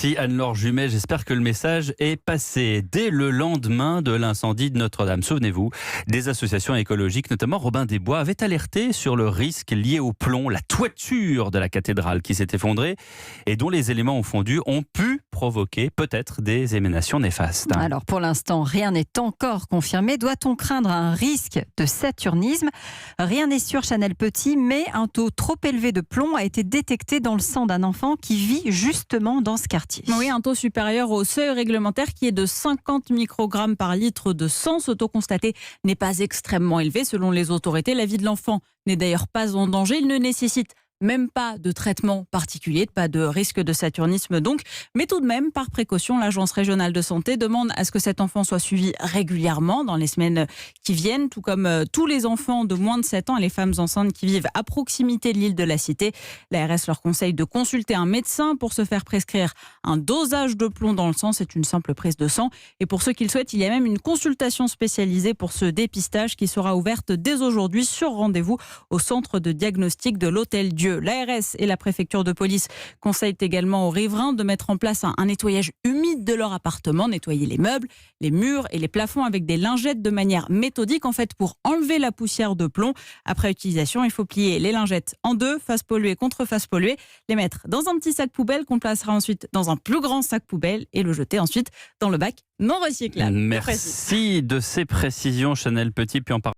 Merci Anne-Laure Jumet, j'espère que le message est passé. Dès le lendemain de l'incendie de Notre-Dame, souvenez-vous, des associations écologiques, notamment Robin des Bois, avaient alerté sur le risque lié au plomb, la toiture de la cathédrale qui s'est effondrée et dont les éléments ont fondu ont pu provoquer peut-être des émanations néfastes. Alors pour l'instant, rien n'est encore confirmé. Doit-on craindre un risque de saturnisme ? Rien n'est sûr, Chanel Petit, mais un taux trop élevé de plomb a été détecté dans le sang d'un enfant qui vit justement dans ce quartier. Oui, un taux supérieur au seuil réglementaire qui est de 50 microgrammes par litre de sang. Ce taux constaté n'est pas extrêmement élevé selon les autorités. La vie de l'enfant n'est d'ailleurs pas en danger. Il ne nécessite même pas de traitement particulier, pas de risque de saturnisme donc. Mais tout de même, par précaution, l'Agence régionale de santé demande à ce que cet enfant soit suivi régulièrement dans les semaines qui viennent, tout comme tous les enfants de moins de 7 ans et les femmes enceintes qui vivent à proximité de l'île de la Cité. L'ARS leur conseille de consulter un médecin pour se faire prescrire un dosage de plomb dans le sang. C'est une simple prise de sang. Et pour ceux qui le souhaitent, il y a même une consultation spécialisée pour ce dépistage qui sera ouverte dès aujourd'hui sur rendez-vous au centre de diagnostic de l'Hôtel Dieu. L'ARS et la préfecture de police conseillent également aux riverains de mettre en place un nettoyage humide de leur appartement, nettoyer les meubles, les murs et les plafonds avec des lingettes de manière méthodique, en fait pour enlever la poussière de plomb. Après utilisation, il faut plier les lingettes en deux, face polluée contre face polluée, les mettre dans un petit sac poubelle qu'on placera ensuite dans un plus grand sac poubelle et le jeter ensuite dans le bac non recyclable. Merci de ces précisions, Chanel Petit. Puis on parle